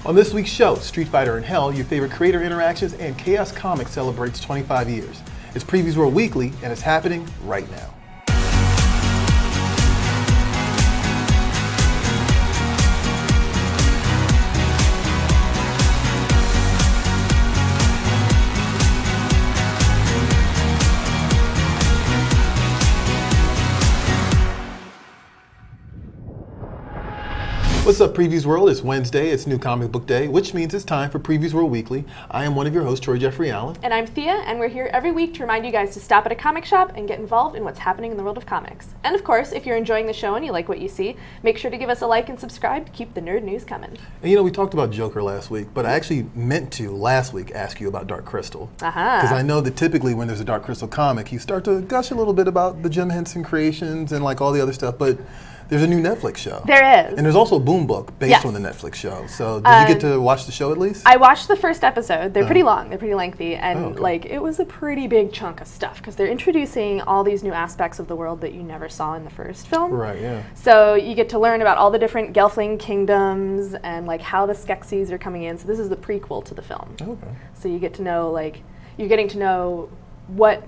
On this week's show, Street Fighter in Hell, your favorite creator interactions, and Chaos Comics celebrates 25 years. It's Previews World Weekly, and it's happening right now. What's up, Previews World? It's Wednesday, it's New Comic Book Day, which means it's time for Previews World Weekly. I am one of your hosts, Troy Jeffrey Allen. And I'm Thea, and we're here every week to remind you guys to stop at a comic shop and get involved in what's happening in the world of comics. And of course, if you're enjoying the show and you like what you see, make sure to give us a like and subscribe to keep the nerd news coming. And you know, we talked about Joker last week, but I actually meant to last week ask you about Dark Crystal. Because I know that typically when there's a Dark Crystal comic, you start to gush a little bit about the Jim Henson creations and like all the other stuff, but there's a new Netflix show. There is. And there's also a Boom Book based on the Netflix show. So did you get to watch the show at least? I watched the first episode. They're pretty long. They're pretty lengthy. And like it was a pretty big chunk of stuff because they're introducing all these new aspects of the world that you never saw in the first film. Right, yeah. So you get to learn about all the different Gelfling kingdoms and like how the Skeksis are coming in. So this is the prequel to the film. Okay. So you get to know like, you're getting to know what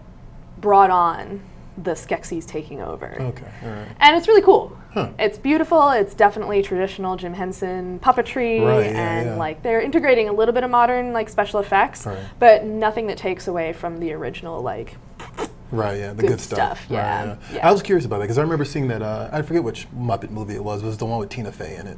brought on the Skeksis taking over. Okay, all right. And it's really cool. Huh. It's beautiful. It's definitely traditional Jim Henson puppetry, and like they're integrating a little bit of modern like special effects, but nothing that takes away from the original like. Right, yeah, the good stuff. Yeah. Right, yeah. I was curious about that because I remember seeing that. I forget which Muppet movie it was the one with Tina Fey in it.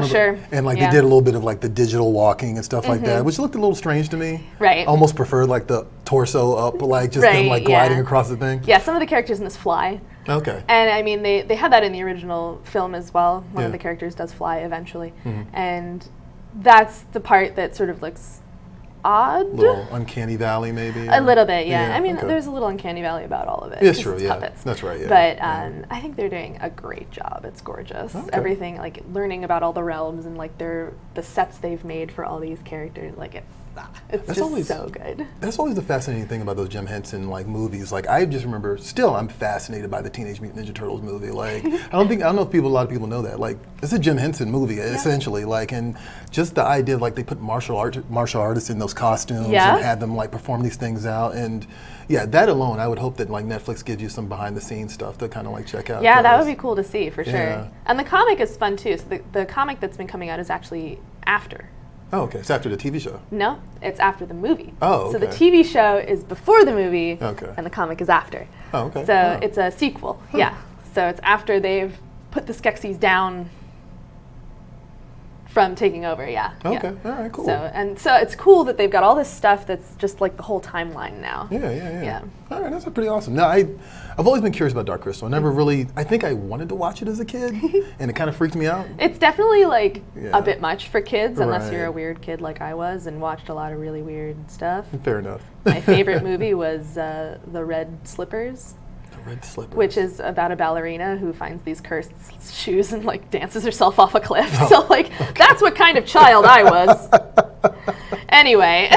Sure. And like they did a little bit of like the digital walking and stuff like that, which looked a little strange to me. Right. Almost preferred like the torso up, like just them like gliding across the thing. Yeah, some of the characters in this fly. Okay. And I mean, they had that in the original film as well. One of the characters does fly eventually. And that's the part that sort of looks odd. A little uncanny valley, maybe? A little bit, yeah. I mean, there's a little uncanny valley about all of it. It's true, it's puppets. That's right, yeah. But I think they're doing a great job. It's gorgeous. Everything, like learning about all the realms and like the sets they've made for all these characters, like it's just always so good. That's always the fascinating thing about those Jim Henson like movies. Like I just remember, still I'm fascinated by the Teenage Mutant Ninja Turtles movie. Like I don't know if a lot of people know that. Like it's a Jim Henson movie essentially. Like and just the idea of like they put martial artists in those costumes and had them like perform these things out. And yeah, that alone, I would hope that like Netflix gives you some behind the scenes stuff to kind of like check out. Yeah, that would be cool to see for sure. Yeah. And the comic is fun too. So the comic that's been coming out is actually after. Oh, okay. It's after the TV show. No, it's after the movie. Oh, okay. So the TV show is before the movie, and the comic is after. Oh, okay. So it's a sequel. Huh. Yeah. So it's after they've put the Skeksis down from taking over. Yeah. Okay. All right. Cool. So it's cool that they've got all this stuff that's just like the whole timeline now. Yeah. All right. That's pretty awesome. Now I've always been curious about Dark Crystal. I never really. I think I wanted to watch it as a kid, and it kind of freaked me out. It's definitely like a bit much for kids, unless you're a weird kid like I was and watched a lot of really weird stuff. Fair enough. My favorite movie was The Red Slippers. Red Slippers. Which is about a ballerina who finds these cursed shoes and like dances herself off a cliff. So like that's what kind of child I was. Anyway.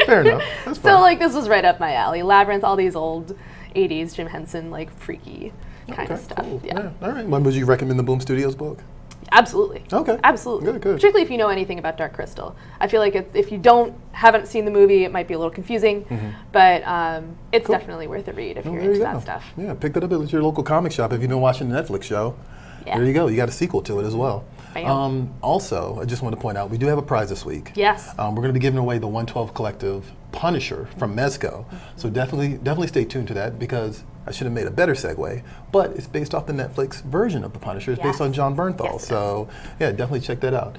Fair enough. That's fine. So like this was right up my alley. Labyrinth, all these old 80s Jim Henson like freaky kind of stuff. Cool. Yeah. All right. When would you recommend the Boom Studios book? Absolutely. Okay. Absolutely. Good. Particularly if you know anything about Dark Crystal. I feel like if you haven't seen the movie, it might be a little confusing, but it's definitely worth a read if you're into that stuff. Yeah, pick that up at your local comic shop if you've been watching the Netflix show. Yeah. There you go. You got a sequel to it as well. Also, I just want to point out, we do have a prize this week. Yes. We're going to be giving away the 112 Collective Punisher from Mezco. So definitely stay tuned to that because I should have made a better segue, but it's based off the Netflix version of the Punisher. It's based on John Bernthal. So yeah, definitely check that out.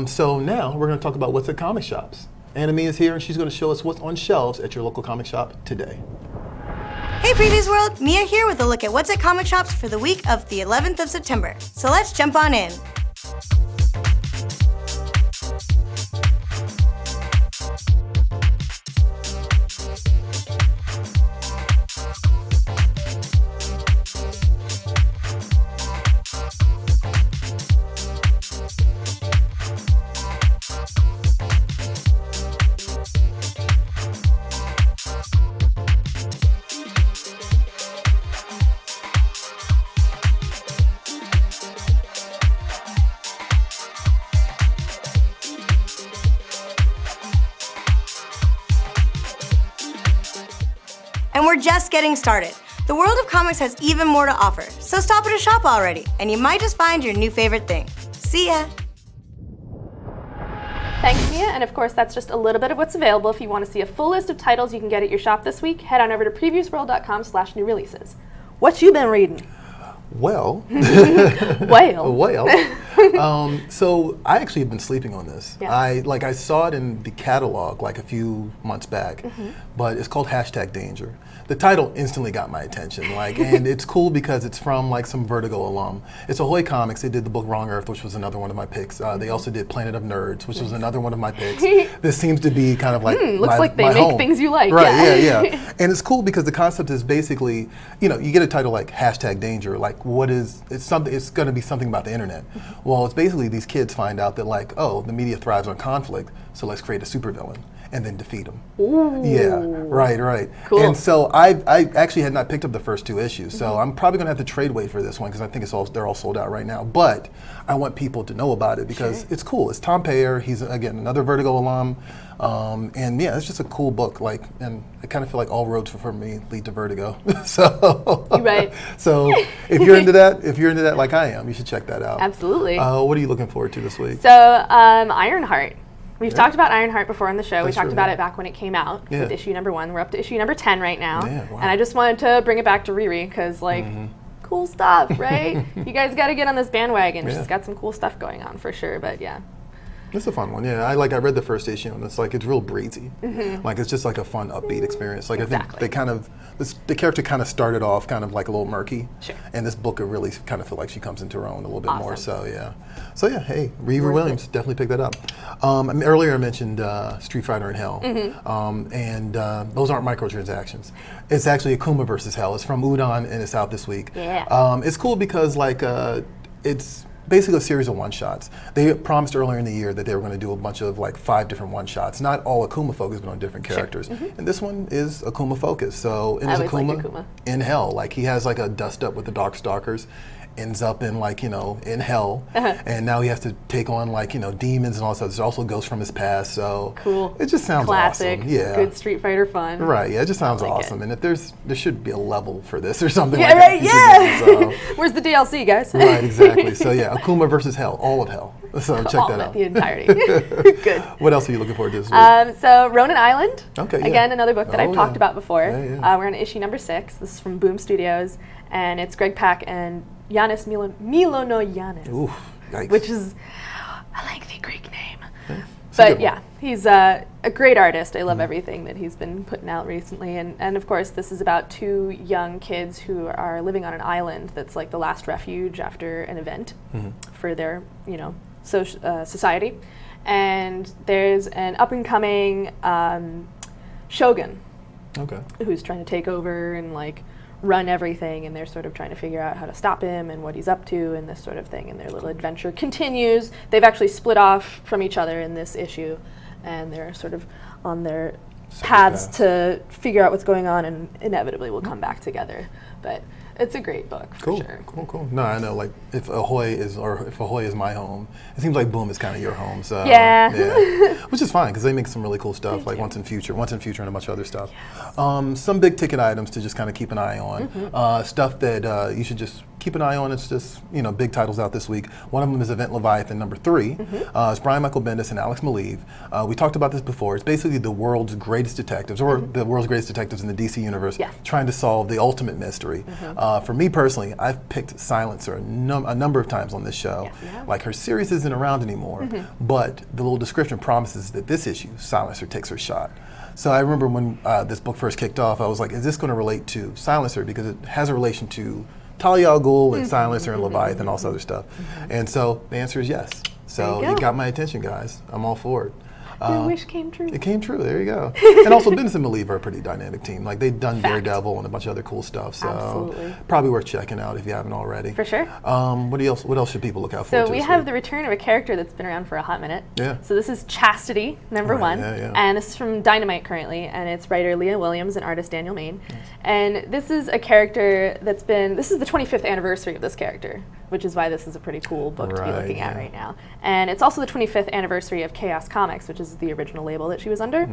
So now we're going to talk about what's at comic shops. Anna-Mia is here and she's going to show us what's on shelves at your local comic shop today. Hey Previews World, Mia here with a look at what's at comic shops for the week of the 11th of September. So let's jump on in. And we're just getting started. The world of comics has even more to offer, so stop at a shop already, and you might just find your new favorite thing. See ya! Thanks, Mia, and of course that's just a little bit of what's available. If you want to see a full list of titles you can get at your shop this week, head on over to PREVIEWSworld.com/new releases. What you been reading? Well, so I actually have been sleeping on this. Yeah. I saw it in the catalog like a few months back, but it's called #Danger. The title instantly got my attention, and it's cool because it's from like some Vertigo alum. It's Ahoy Comics. They did the book Wrong Earth, which was another one of my picks. They also did Planet of Nerds, which was another one of my picks. This seems to be kind of like looks like they my make home. things you like. Right? Yeah. And it's cool because the concept is basically, you get a title like #Danger. Like, what is it's something? It's going to be something about the internet. Well, it's basically these kids find out that like, oh, the media thrives on conflict, so let's create a supervillain and then defeat them. Ooh. Yeah, right. Cool. And so I actually had not picked up the first two issues, so I'm probably gonna have to trade wait for this one because I think they're all sold out right now. But I want people to know about it because it's cool. It's Tom Payer. He's again another Vertigo alum, and yeah, it's just a cool book. And I kind of feel like all roads for me lead to Vertigo. So You're right. So if you're into that like I am, you should check that out. Absolutely. What are you looking forward to this week? So Ironheart. We've talked about Ironheart before on the show. That's We talked true, about yeah. it back when it came out Yeah. with issue number 1. We're up to issue number 10 right now. Yeah, wow. And I just wanted to bring it back to Riri because, cool stuff, right? You guys got to get on this bandwagon. Yeah. She's got some cool stuff going on for sure, but yeah. It's a fun one, yeah. I read the first issue and it's real breezy. Like it's just like a fun, upbeat experience. Like Exactly. I think the character kind of started off kind of like a little murky. Sure. And this book, I really kind of feel like she comes into her own a little bit more. Awesome. So yeah. So yeah, hey, Riri Worth Williams, definitely pick that up. Earlier I mentioned Street Fighter in Hell, and those aren't microtransactions. It's actually Akuma versus Hell. It's from Udon and it's out this week. Yeah. It's cool because it's basically a series of one-shots. They promised earlier in the year that they were going to do a bunch of 5 different one-shots. Not all Akuma focused, but on different characters. And this one is Akuma focused. So it I is always liked Akuma. in hell. He has a dust up with the Darkstalkers, ends up in in hell, and now he has to take on demons and all that stuff. It also goes from his past. So Cool. it just sounds Classic. awesome. Yeah. Good Street Fighter fun. Right, yeah, it just sounds like awesome. it. And if there should be a level for this or something Yeah, like right, that. yeah. Where's the DLC, guys? Right, exactly. So yeah, Akuma versus Hell, all of Hell. So check All that of it, out. the entirety. Good. What else are you looking forward to this week? So Ronin Island. Okay, yeah. Again, another book that I've talked about before. Yeah. We're on issue number 6. This is from Boom Studios, and it's Greg Pak and Yanis Milonoyanis, Oof, yikes. which is a lengthy Greek name. It's a good But yeah, he's a great artist. I love everything that he's been putting out recently. And of course, this is about 2 young kids who are living on an island that's like the last refuge after an event for their, society. And there's an up-and-coming shogun Okay. who's trying to take over and run everything, and they're sort of trying to figure out how to stop him and what he's up to and this sort of thing, and their little adventure continues. They've actually split off from each other in this issue, and they're sort of on their paths to figure out what's going on, and inevitably will come back together. But it's a great book for sure. Cool. No, I know. If Ahoy is my home, it seems like Boom is kind of your home. So Yeah. which is fine because they make some really cool stuff. Once in Future, and a bunch of other stuff. Yes. Some big ticket items to just kind of keep an eye on. Stuff that you should just keep an eye on. It's just big titles out this week. One of them is Event Leviathan #3. It's Brian Michael Bendis and Alex Maleev. We talked about this before. It's basically the world's greatest detectives, or the world's greatest detectives in the DC universe, trying to solve the ultimate mystery. For me personally, I've picked Silencer a number of times on this show. Yes, you have. Her series isn't around anymore, but the little description promises that this issue, Silencer takes her shot. So I remember when this book first kicked off, I was like, is this going to relate to Silencer? Because it has a relation to Talia al Ghul and Silencer and Leviathan and all this other stuff. And so the answer is yes. So There you you go. got my attention, guys. I'm all for it. Your wish came true. It came true. There you go. And also, Bendis and Maleev are a pretty dynamic team. They've done Fact. Daredevil and a bunch of other cool stuff. So Absolutely. probably worth checking out if you haven't already. For sure. What else should people look out for? So we have the return of a character that's been around for a hot minute. Yeah. So this is Chastity, number Right, 1. yeah. And this is from Dynamite currently, and it's writer Leah Williams and artist Daniel Main. And this is a character this is the 25th anniversary of this character, which is why this is a pretty cool book to be looking at right now. And it's also the 25th anniversary of Chaos Comics, which is the original label that she was under.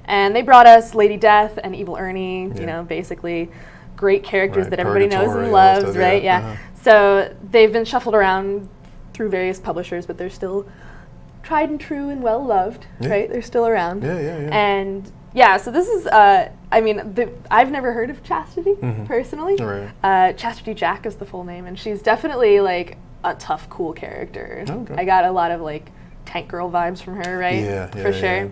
And they brought us Lady Death and Evil Ernie, Yeah. you know, basically great characters Right, that everybody knows Purgatory, and all that loves, stuff, right? yeah. Yeah. So they've been shuffled around through various publishers, but they're still tried and true and well loved, Yeah. right? They're still around. Yeah. And yeah, so this is, I mean, I've never heard of Chastity personally. Right. Chastity Jack is the full name, and she's definitely like a tough, cool character. Okay. I got a lot of like Tank Girl vibes from her, right? Yeah, For sure. yeah.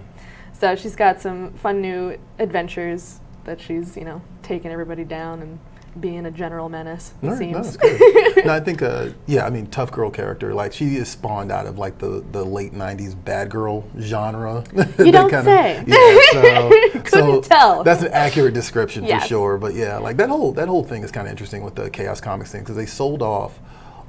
So she's got some fun new adventures that she's, you know, taking everybody down and being a general menace, it All right, seems. no, that's good. No, I think, yeah, I mean, tough girl character. Like, she is spawned out of, like, the late 90s bad girl genre. You don't say. Yeah, Couldn't tell. That's an accurate description Yes. for sure. But, yeah, like, that whole thing is kind of interesting with the Chaos Comics thing, because they sold off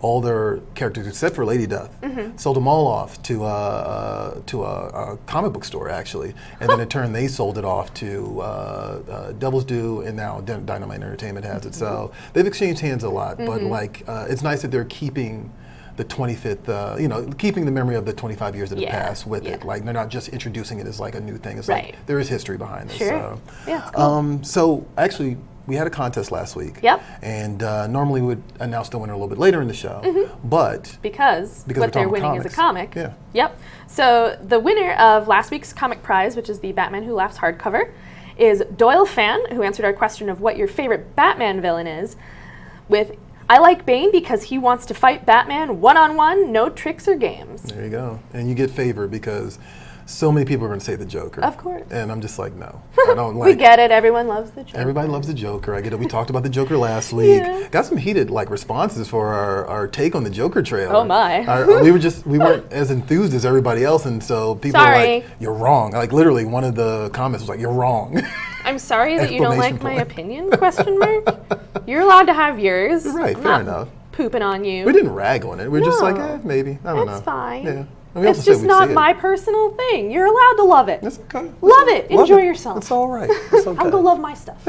all their characters except for Lady Death. Sold them all off to a comic book store, actually, and then in turn they sold it off to Devil's Due, and now Dynamite Entertainment has it. So they've exchanged hands a lot, but like it's nice that they're keeping the 25th, you know, keeping the memory of the 25 years that have Yeah, passed with it. yeah. Like, they're not just introducing it as like a new thing. It's Right. like there is history behind this. Sure. So. Yeah, it's cool. So actually, we had a contest last week. Yep. And normally we would announce the winner a little bit later in the show, but Because we're what they're talking winning is a comics. comic. Yeah. Yep. So the winner of last week's comic prize, which is the Batman Who Laughs hardcover, is Doyle Fan, who answered our question of what your favorite Batman villain is, with I like Bane because he wants to fight Batman one-on-one, no tricks or games. There you go. And you get favored because so many people are going to say the Joker. Of course. And I'm just like, no, I don't like. We get it. Everyone loves the Joker. Everybody loves the Joker. I get it. We talked about the Joker last week. Yeah. Got some heated like responses for our take on the Joker trailer. Oh, my. We weren't as enthused as everybody else, and so people were Sorry. like, "You're wrong." Like literally, one of the comments was like, "You're wrong." I'm sorry that you don't like Exclamation my point. opinion, question mark. You're allowed to have yours. Right, I'm fair not enough. Pooping on you. We didn't rag on it. We're just like, No. maybe. I don't know. It's fine. Yeah. And we also It's said just we'd not see my it. personal thing. You're allowed to love it. It's okay. Love it. Enjoy yourself. It's all right. It's okay. I'll go love my stuff.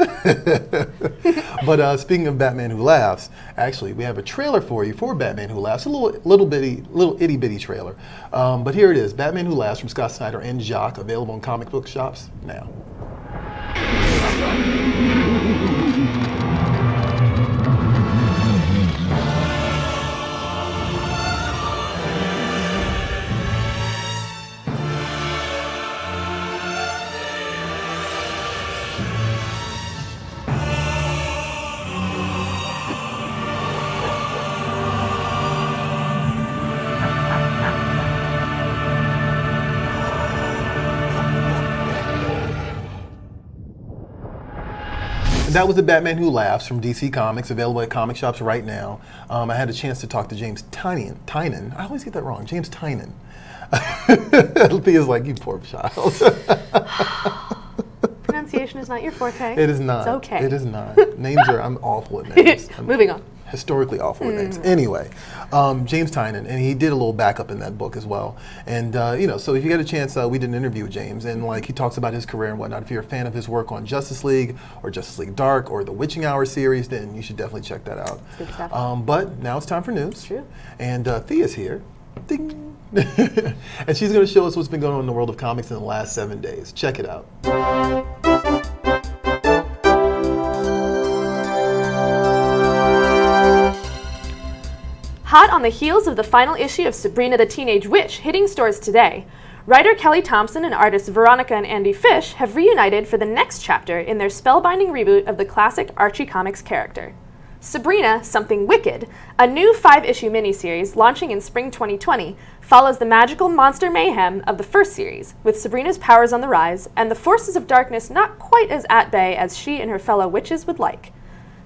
But speaking of Batman Who Laughs, actually, we have a trailer for you for Batman Who Laughs. A little itty bitty trailer. But here it is: Batman Who Laughs from Scott Snyder and Jacques, available in comic book shops now. That was the Batman Who Laughs from DC Comics, available at comic shops right now. I had a chance to talk to James Tynan. I always get that wrong. James Tynan. Thea's like, you poor child. Pronunciation is not your forte. It is not. It's okay. It is not. Names are, I'm awful at names. I'm Moving on. historically awful with names. Anyway, James Tynan, and he did a little backup in that book as well. And, you know, so if you get a chance, we did an interview with James, and like he talks about his career and whatnot. If you're a fan of his work on Justice League or Justice League Dark or the Witching Hour series, then you should definitely check that out. Good stuff. But now it's time for news. True. And Thea's here. Ding. And she's going to show us what's been going on in the world of comics in the last 7 days. Check it out. Hot on the heels of the final issue of Sabrina the Teenage Witch hitting stores today, writer Kelly Thompson and artists Veronica and Andy Fish have reunited for the next chapter in their spellbinding reboot of the classic Archie Comics character. Sabrina, Something Wicked, a new 5-issue miniseries launching in spring 2020, follows the magical monster mayhem of the first series, with Sabrina's powers on the rise and the forces of darkness not quite as at bay as she and her fellow witches would like.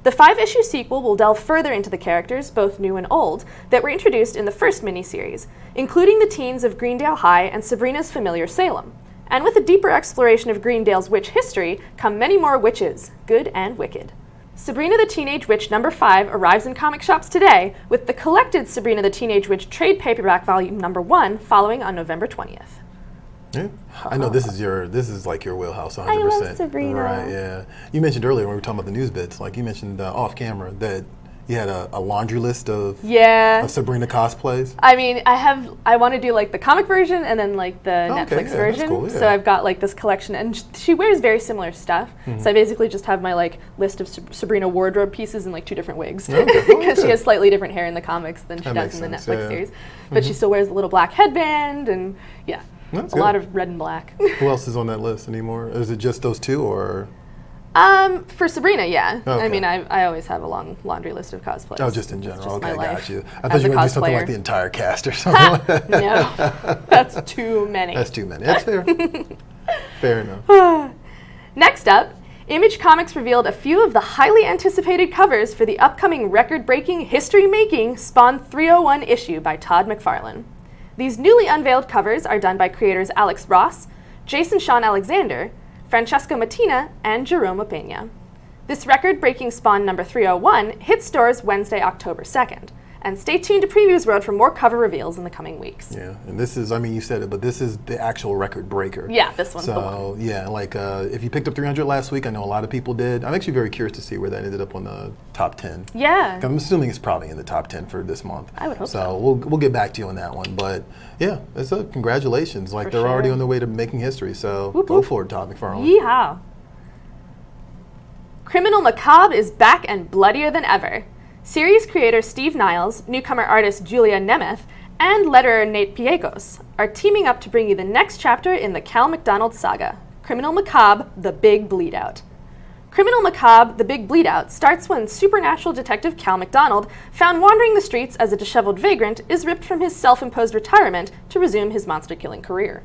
The 5-issue sequel will delve further into the characters, both new and old, that were introduced in the first miniseries, including the teens of Greendale High and Sabrina's familiar Salem. And with a deeper exploration of Greendale's witch history come many more witches, good and wicked. Sabrina the Teenage Witch number 5 arrives in comic shops today, with the collected Sabrina the Teenage Witch trade paperback volume number 1 following on November 20th. Yeah. I know this is like your wheelhouse 100%. I love Sabrina. Right, yeah. You mentioned earlier when we were talking about the news bits, like you mentioned off camera that you had a laundry list of Yeah. Sabrina cosplays. I mean, I want to do like the comic version and then like the Netflix version. That's cool, yeah. So I've got like this collection, and she wears very similar stuff. So I basically just have my like list of Sabrina wardrobe pieces in like 2 different wigs, because she has slightly different hair in the comics than she That does in the makes Netflix sense, yeah. series. But she still wears a little black headband, and That's a lot good. of red and black. Who else is on that list anymore? Is it just those 2 or? For Sabrina, yeah. I Okay. mean, I always have a long laundry list of cosplays. Oh, just in It's general. just Okay, my life got you. I as thought you a were going to do something cosplayer. like the entire cast or something like that. No, that's too many. That's too many. That's fair. Fair enough. Next up, Image Comics revealed a few of the highly anticipated covers for the upcoming record-breaking, history-making Spawn 301 issue by Todd McFarlane. These newly unveiled covers are done by creators Alex Ross, Jason Sean Alexander, Francesco Mattina, and Jerome Opeña. This record-breaking Spawn number 301 hits stores Wednesday, October 2nd. And stay tuned to Previews World for more cover reveals in the coming weeks. Yeah, and this is, I mean, you said it, but this is the actual record breaker. Yeah, this one's the one. So, yeah, like if you picked up 300 last week, I know a lot of people did. I'm actually very curious to see where that ended up on the top 10. Yeah. I'm assuming it's probably in the top 10 for this month. I would hope so. So we'll get back to you on that one. But yeah, it's congratulations. Like For they're already sure. on their way to making history. So Whoop, go whoop. for it, Todd McFarlane. Yeehaw. Criminal Macabre is back and bloodier than ever. Series creator Steve Niles, newcomer artist Julia Nemeth, and letterer Nate Piekos are teaming up to bring you the next chapter in the Cal McDonald saga, Criminal Macabre, The Big Bleed Out. Criminal Macabre, The Big Bleed Out starts when supernatural detective Cal McDonald, found wandering the streets as a disheveled vagrant, is ripped from his self-imposed retirement to resume his monster-killing career.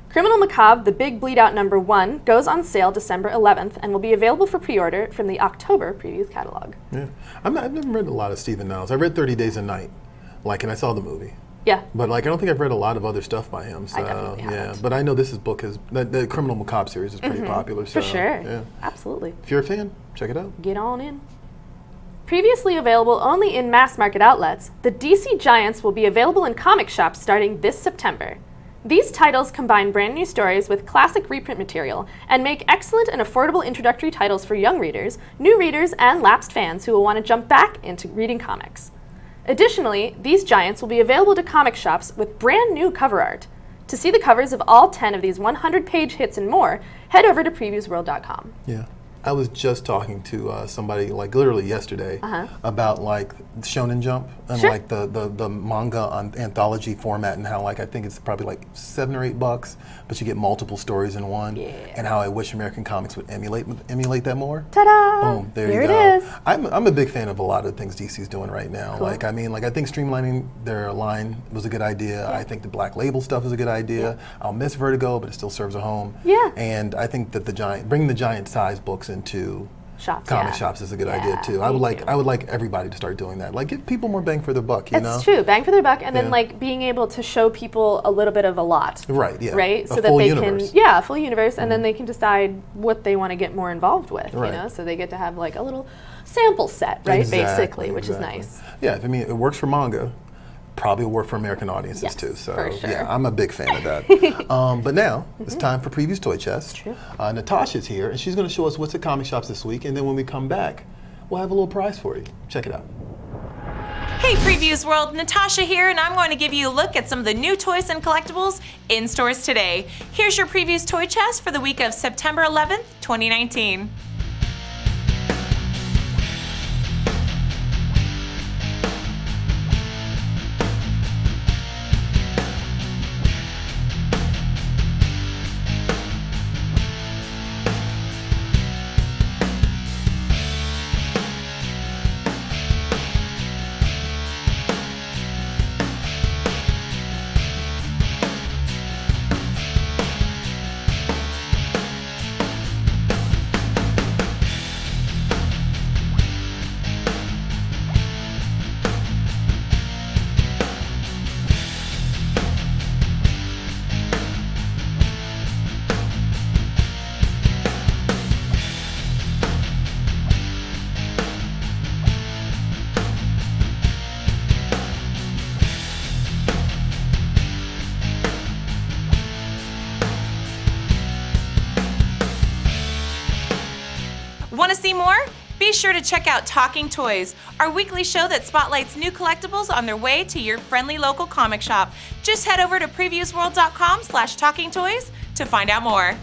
Criminal Macabre, The Big Bleed Out number 1 goes on sale December 11th and will be available for pre-order from the October previews catalog. Yeah, I've never read a lot of Stephen Niles. I read 30 Days a Night, and I saw the movie. Yeah. But I don't think I've read a lot of other stuff by him. So I definitely yeah, haven't. but I know this book is the Criminal Macabre series is pretty popular. So, For sure. Yeah. Absolutely. If you're a fan, check it out. Get on in. Previously available only in mass market outlets, the DC Giants will be available in comic shops starting this September. These titles combine brand new stories with classic reprint material and make excellent and affordable introductory titles for young readers, new readers, and lapsed fans who will want to jump back into reading comics. Additionally, these Giants will be available to comic shops with brand new cover art. To see the covers of all 10 of these 100-page hits and more, head over to previewsworld.com. Yeah. I was just talking to somebody literally yesterday about Shonen Jump and Sure. the manga anthology format and how I think it's probably $7 or $8, but you get multiple stories in one. Yeah. And how I wish American comics would emulate that more. Ta-da! Boom, there you it go. is. I'm a big fan of a lot of the things DC's doing right now. Cool. I think streamlining their line was a good idea. I think the Black Label stuff is a good idea. I'll miss Vertigo, but it still serves a home. Yeah. And I think that bringing the giant size books into Shops, comic yeah. shops is a good Yeah, idea too. me I would too. like everybody to start doing that. Give people more bang for their buck, you know? It's true, bang for their buck, and then Yeah. being able to show people a little bit of a lot. Right, yeah. Right? A So that full they universe. can, a full universe, and then they can decide what they want to get more involved with, Right. So they get to have a little sample set, right? Exactly, Basically, which is exactly. nice. Yeah, it works for manga. Probably will work for American audiences Yes, too. So for sure. yeah, I'm a big fan of that. But now it's time for Previews Toy Chest. True. Natasha's here, and she's going to show us what's at comic shops this week. And then when we come back, we'll have a little prize for you. Check it out. Hey Previews World, Natasha here, and I'm going to give you a look at some of the new toys and collectibles in stores today. Here's your Previews Toy Chest for the week of September 11th, 2019. Want to see more? Be sure to check out Talking Toys, our weekly show that spotlights new collectibles on their way to your friendly local comic shop. Just head over to PREVIEWSworld.com/talkingtoys to find out more.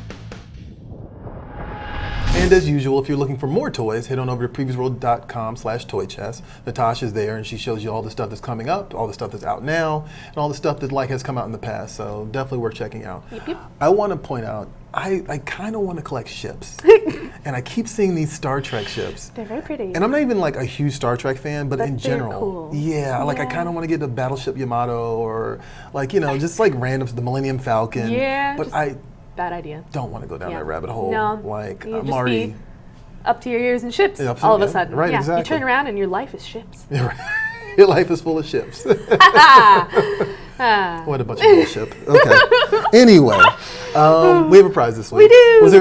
And as usual, if you're looking for more toys, head on over to PREVIEWSworld.com/toychest. Natasha's there, and she shows you all the stuff that's coming up, all the stuff that's out now, and all the stuff that has come out in the past. So definitely worth checking out. Yep. I want to point out, I kind of want to collect ships, and I keep seeing these Star Trek ships. They're very pretty. And I'm not even like a huge Star Trek fan, but in they're general, cool. yeah, like I kind of want to get a Battleship Yamato or like just like randoms, the Millennium Falcon. Yeah, but I bad idea. don't want to go down Yeah. that rabbit hole. No, like you I'm just already be up to your ears in ships Yeah, all of a yeah, sudden. right, Yeah, exactly. you turn around and your life is ships. Your life is full of ships. What a bunch of bullshit. Okay. Anyway, we have a prize this week. We do. Was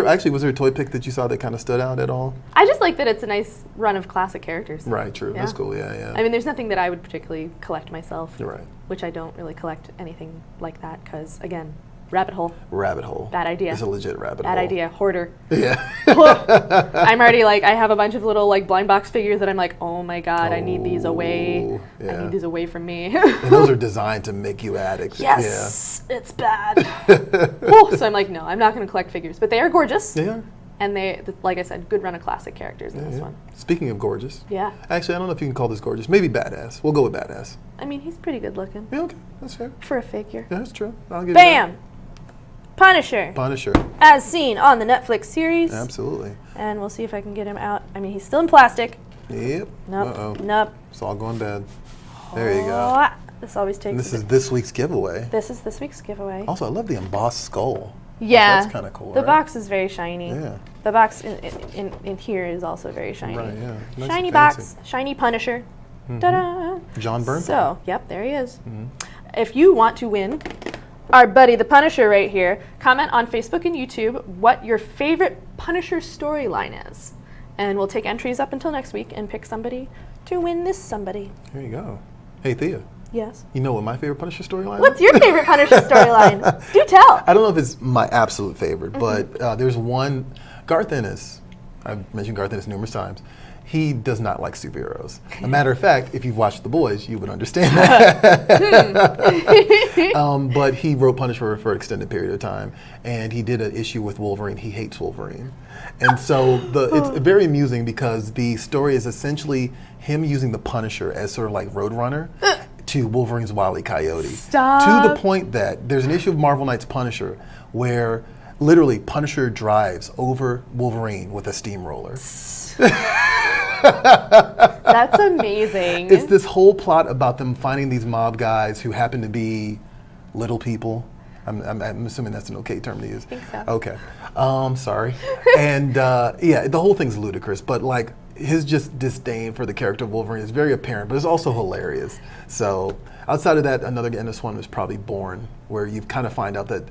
there a toy pick that you saw that kind of stood out at all? I just like that it's a nice run of classic characters. Right. True. Yeah. That's cool. Yeah. I mean, there's nothing that I would particularly collect myself. You're right. Which I don't really collect anything like that because, again, rabbit hole. Rabbit hole. Bad idea. It's a legit rabbit Bad hole. idea. Hoarder. Yeah. I'm already like, I have a bunch of little like blind box figures that I'm like, oh my God, I need these away. I yeah. need these away from me. And those are designed to make you addicts. Yes, it's bad. Whew, so I'm like, no, I'm not going to collect figures, but they are gorgeous. Yeah. And they, like I said, good run of classic characters in this one. Speaking of gorgeous. Yeah. Actually, I don't know if you can call this gorgeous. Maybe badass. We'll go with badass. I mean, he's pretty good looking Yeah, okay. That's fair. for a figure. Yeah, that's true. I'll give you Bam! Punisher, that. Punisher. as seen on the Netflix series. Absolutely. And we'll see if I can get him out. I mean, he's still in plastic. Yep. Nope. Uh-oh. Nope. It's all going bad. There you go. Oh, this always takes. And this a is bit- this week's giveaway. This is this week's giveaway. Also, I love the embossed skull. Yeah. That's kind of cool. The right? box is very shiny. Yeah. The box in here is also very shiny. Right, yeah. Nice Shiny and box, fancy. shiny Punisher. Ta-da! John Byrne. So, yep, there he is. If you want to win our buddy the Punisher right here, comment on Facebook and YouTube what your favorite Punisher storyline is. And we'll take entries up until next week and pick somebody to win this somebody. Here you go. Hey, Thea. Yes. You know what my favorite Punisher storyline What's is? your favorite Punisher storyline? Do tell. I don't know if it's my absolute favorite, but there's one. Garth Ennis, I've mentioned Garth Ennis numerous times. He does not like superheroes. A matter of fact, if you've watched The Boys, you would understand that. But he wrote Punisher for an extended period of time, and he did an issue with Wolverine. He hates Wolverine. And so it's very amusing because the story is essentially him using the Punisher as sort of like Roadrunner to Wolverine's Wile E. Coyote. Stop. To the point that there's an issue of Marvel Knights Punisher where literally Punisher drives over Wolverine with a steamroller. That's amazing. It's this whole plot about them finding these mob guys who happen to be little people. I'm assuming that's an okay term to use. I think so. Okay. Sorry. And yeah, the whole thing's ludicrous, but like his just disdain for the character of Wolverine is very apparent, but it's also hilarious. So outside of that, another Ennis one was probably Born, where you kind of find out that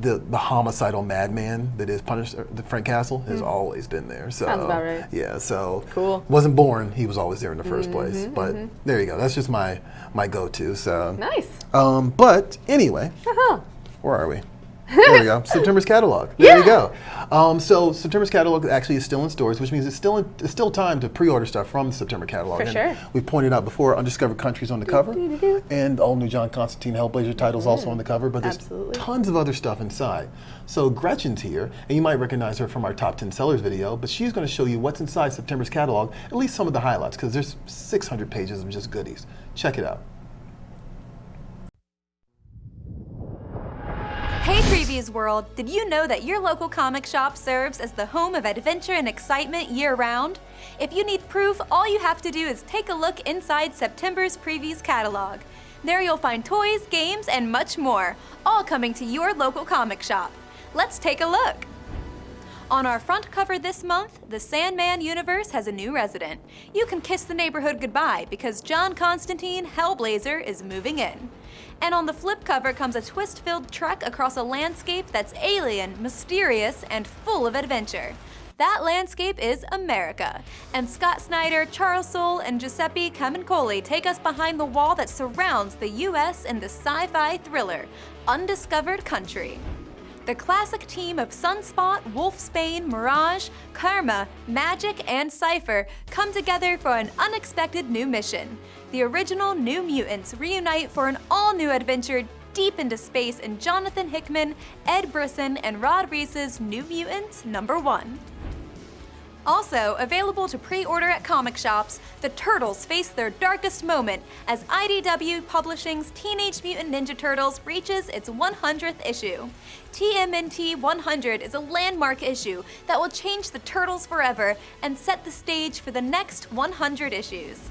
the homicidal madman that is Punisher, Frank Castle, has always been there. So Sounds about right. Yeah, so Cool. wasn't born, he was always there in the first place. But there you go. That's just my go-to. So Nice. but anyway, Uh-huh. where are we? There we go. September's catalog. There you go. So September's catalog actually is still in stores, which means it's still time to pre-order stuff from the September catalog. For And sure. we pointed out before Undiscovered Countries on the cover, and all new John Constantine Hellblazer titles also on the cover. But there's Absolutely. tons of other stuff inside. So Gretchen's here, and you might recognize her from our top 10 sellers video. But she's going to show you what's inside September's catalog, at least some of the highlights, because there's 600 pages of just goodies. Check it out. Hey Previews World, did you know that your local comic shop serves as the home of adventure and excitement year-round? If you need proof, all you have to do is take a look inside September's Previews catalog. There you'll find toys, games, and much more, all coming to your local comic shop. Let's take a look. On our front cover this month, the Sandman universe has a new resident. You can kiss the neighborhood goodbye because John Constantine Hellblazer is moving in. And on the flip cover comes a twist-filled trek across a landscape that's alien, mysterious, and full of adventure. That landscape is America. And Scott Snyder, Charles Soule, and Giuseppe Camuncoli take us behind the wall that surrounds the U.S. and the sci-fi thriller, Undiscovered Country. The classic team of Sunspot, Wolfsbane, Mirage, Karma, Magic, and Cypher come together for an unexpected new mission. The original New Mutants reunite for an all-new adventure deep into space in Jonathan Hickman, Ed Brisson, and Rod Reese's New Mutants #1. Also available to pre-order at comic shops, the Turtles face their darkest moment as IDW Publishing's Teenage Mutant Ninja Turtles reaches its 100th issue. TMNT 100 is a landmark issue that will change the Turtles forever and set the stage for the next 100 issues.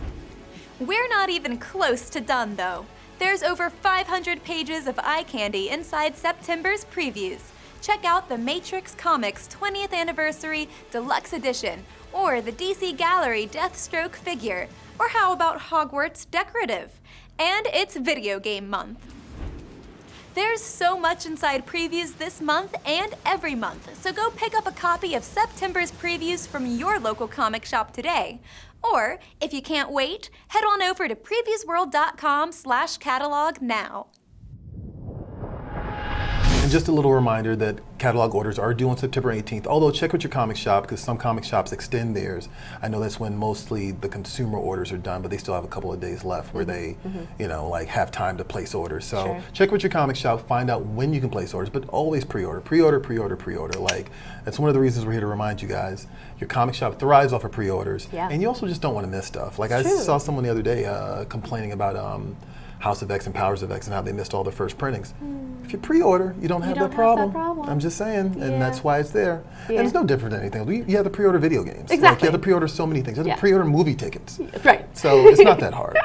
We're not even close to done, though. There's over 500 pages of eye candy inside September's previews. Check out the Matrix Comics 20th Anniversary Deluxe Edition, or the DC Gallery Deathstroke figure, or how about Hogwarts Decorative? And it's Video Game Month. There's so much inside previews this month and every month, so go pick up a copy of September's previews from your local comic shop today. Or, if you can't wait, head on over to PREVIEWSworld.com/catalog now. And just a little reminder that catalog orders are due on September 18th, although check with your comic shop because some comic shops extend theirs. I know that's when mostly the consumer orders are done, but they still have a couple of days left where they, you know, like have time to place orders. So Sure. check with your comic shop, find out when you can place orders, but always pre-order, pre-order, pre-order, pre-order. Like, that's one of the reasons we're here to remind you guys. Your comic shop thrives off of pre-orders, Yeah. and you also just don't want to miss stuff. Like I True. saw someone the other day complaining about House of X and Powers of X and how they missed all the first printings. If you pre-order, you don't have don't that have that problem. problem. I'm just saying, Yeah. and that's why it's there. Yeah. And it's no different than anything. You have to pre-order video games. Like, Exactly. you have to pre-order so many things. You have Yeah. to pre-order movie tickets. Right. So it's not that hard.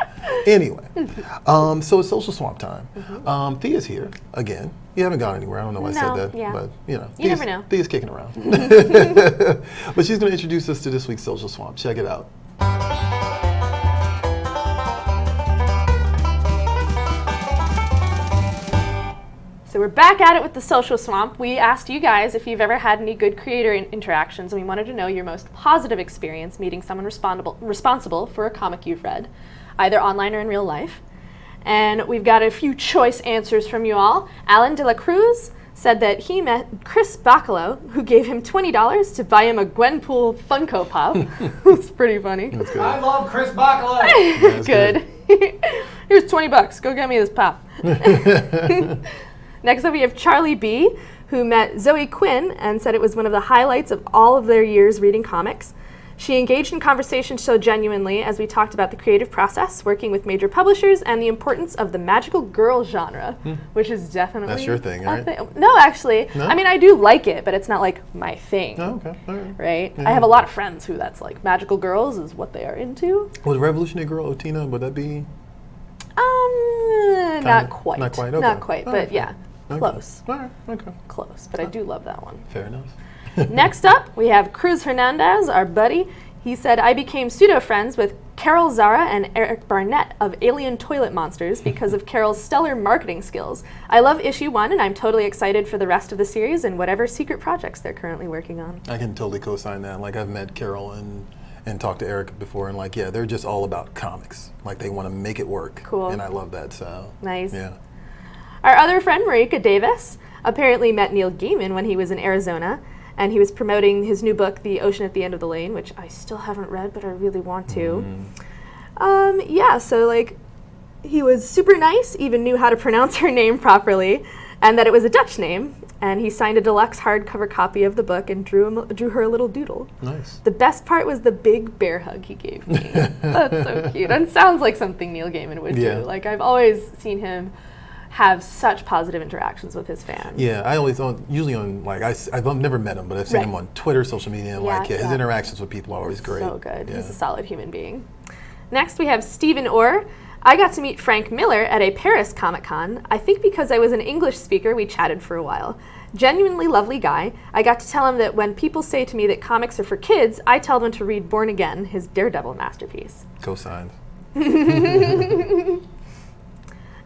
Anyway, so it's Social Swamp time. Thea's here again. You haven't gone anywhere. I don't know why I No, said that, yeah. but you know, You never know. Thea's kicking around. But she's going to introduce us to this week's Social Swamp. Check it out. So we're back at it with the Social Swamp. We asked you guys if you've ever had any good creator interactions, and we wanted to know your most positive experience meeting someone responsible for a comic you've read, either online or in real life. And we've got a few choice answers from you all. Alan de la Cruz said that he met Chris Bacalo, who gave him $20 to buy him a Gwenpool Funko Pop. It's pretty funny. That's good. I love Chris Bacalo. That's Good. Here's $20. Go get me this pop. Next up, we have Charlie B, who met Zoe Quinn and said it was one of the highlights of all of their years reading comics. She engaged in conversation so genuinely as we talked about the creative process, working with major publishers, and the importance of the magical girl genre, which is definitely That's your thing, a right? No, actually. No? I mean, I do like it, but it's not like my thing. Oh, okay. All right. Right? Yeah. I have a lot of friends who that's like magical girls is what they are into. Was Revolutionary Girl Otina, would that be? Not quite. Not quite, okay. Not quite, All but right. yeah, Okay. close. All right, okay. Close, but I do love that one. Fair enough. Next up, we have Cruz Hernandez, our buddy. He said, I became pseudo-friends with Carol Zara and Eric Barnett of Alien Toilet Monsters because of Carol's stellar marketing skills. I love issue 1, and I'm totally excited for the rest of the series and whatever secret projects they're currently working on. I can totally co-sign that. Like, I've met Carol and talked to Eric before, and like, yeah, they're just all about comics. Like, they want to make it work. Cool. And I love that, so. Nice. Yeah. Our other friend, Marika Davis, apparently met Neil Gaiman when he was in Arizona, and he was promoting his new book, The Ocean at the End of the Lane, which I still haven't read, but I really want to. Yeah, so like, he was super nice, even knew how to pronounce her name properly, and that it was a Dutch name, and he signed a deluxe hardcover copy of the book and drew her a little doodle. Nice. The best part was the big bear hug he gave me. That's so cute, and sounds like something Neil Gaiman would Yeah. do. Like, I've always seen him have such positive interactions with his fans. Yeah, I always usually on like I've never met him, but I've seen Right. him on Twitter, social media, and Yeah, like his yeah. interactions with people are always great. So good. Yeah. He's a solid human being. Next, we have Stephen Orr. I got to meet Frank Miller at a Paris Comic-Con. I think because I was an English speaker, we chatted for a while. Genuinely lovely guy. I got to tell him that when people say to me that comics are for kids, I tell them to read Born Again, his Daredevil masterpiece. Co-signed.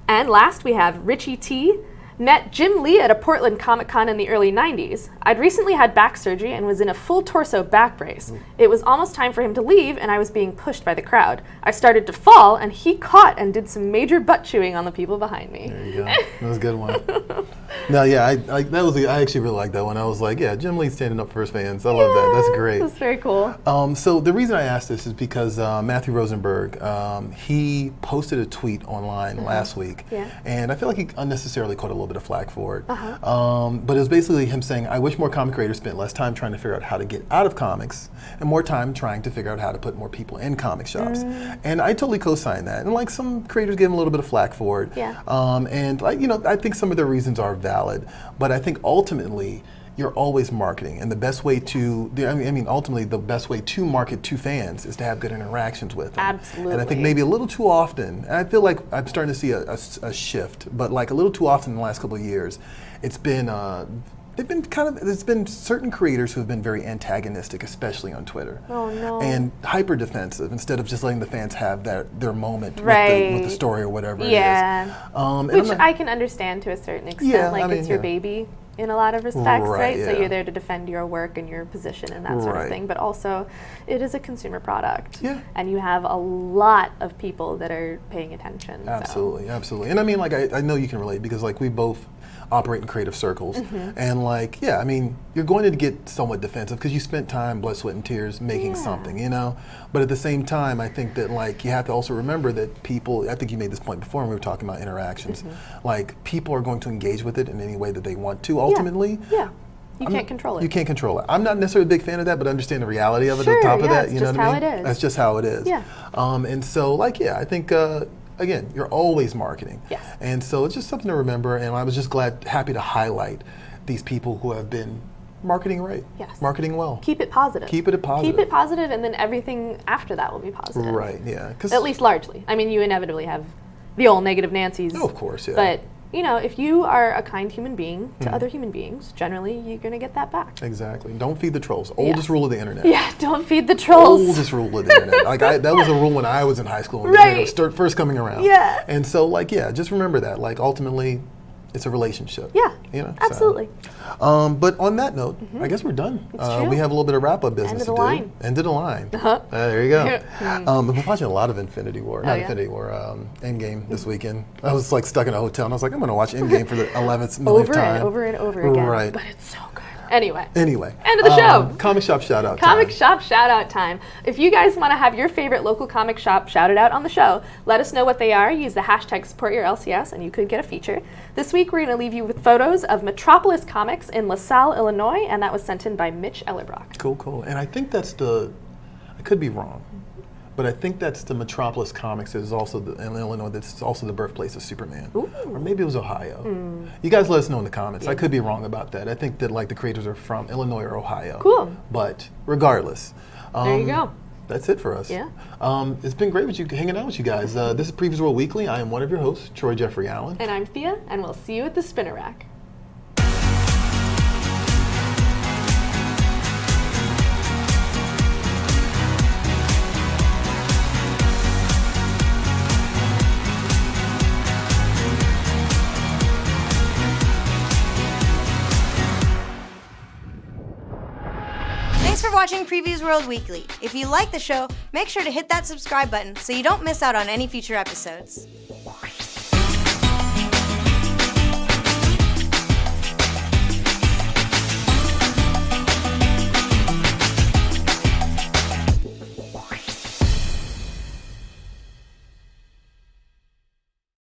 And last, we have Richie T. Met Jim Lee at a Portland Comic-Con in the early 90s. I'd recently had back surgery and was in a full torso back brace. It was almost time for him to leave and I was being pushed by the crowd. I started to fall and he caught and did some major butt chewing on the people behind me. There you go. That was a good one. No, yeah, I actually really liked that one. I was like, yeah, Jim Lee standing up for his fans. I love that. That's great. That's very cool. So the reason I asked this is because Matthew Rosenberg, he posted a tweet online last week, and I feel like he unnecessarily caught a little bit of flack for it. But it was basically him saying, I wish more comic creators spent less time trying to figure out how to get out of comics and more time trying to figure out how to put more people in comic shops. And I totally co-sign that. And like some creators give him a little bit of flack for it. And like, you know, I think some of their reasons are valid, but I think ultimately you're always marketing, and the best way to, ultimately the best way to market to fans is to have good interactions with them. Absolutely. And I think maybe a little too often, and I feel like I'm starting to see a shift, but like a little too often in the last couple of years, it's been, there's been certain creators who have been very antagonistic, especially on Twitter. Oh no. And hyper defensive instead of just letting the fans have their moment with the story or whatever it is. Which I can understand to a certain extent. It's your baby in a lot of respects, right? So you're there to defend your work and your position and that sort of thing. But also, it is a consumer product. And you have a lot of people that are paying attention. Absolutely, absolutely. And I mean, like, I know you can relate because, like, we both operate in creative circles. And, like, yeah, I mean, you're going to get somewhat defensive because you spent time, blood, sweat, and tears making something, you know? But at the same time, I think that, like, you have to also remember that people, I think you made this point before when we were talking about interactions, like, people are going to engage with it in any way that they want to, ultimately. You can't control it. You can't control it. I'm not necessarily a big fan of that, but I understand the reality of it on top of that. You know what I mean? That's just how it is. That's just how it is. And so, like, yeah, I think, again, you're always marketing. And so it's just something to remember, and I was just happy to highlight these people who have been marketing right. Marketing well. Keep it positive. Keep it positive. Keep it positive, and then everything after that will be positive. Right, yeah. At least largely. I mean, you inevitably have the old negative Nancy's. Oh, of course, yeah. But, you know, if you are a kind human being to other human beings, generally you're going to get that back. Exactly. Don't feed the trolls. Oldest rule of the internet. Yeah, don't feed the trolls. Oldest rule of the internet. Like, that was a rule when I was in high school when the internet was first coming around. And so, like, yeah, just remember that. Like, ultimately, it's a relationship. You know? Absolutely. But on that note, I guess we're done. We have a little bit of wrap-up business to do. End of the line. There you go. I've been watching a lot of Infinity War. Endgame this weekend. I was like stuck in a hotel and I was like, I'm going to watch Endgame for the 11th millionth time. Over and over again. Right. But it's so good. Anyway. End of the show. Comic shop shout out time. Comic shop shout out time. If you guys want to have your favorite local comic shop shouted out on the show, let us know what they are. Use the hashtag #SupportYourLCS and you could get a feature. This week we're going to leave you with photos of Metropolis Comics in LaSalle, Illinois, and that was sent in by Mitch Ellerbrock. Cool. And I think that's I could be wrong, but I think that's the Metropolis Comics that is also in Illinois, that's also the birthplace of Superman. Or maybe it was Ohio. You guys let us know in the comments. I could be wrong about that. I think that like the creators are from Illinois or Ohio. Cool. But regardless. There you go. That's it for us. It's been great hanging out with you guys. This is Previews World Weekly. I am one of your hosts, Troy Jeffrey Allen. And I'm Thea, and we'll see you at the spinner rack. Thanks for watching Previews World Weekly. If you like the show, make sure to hit that subscribe button so you don't miss out on any future episodes.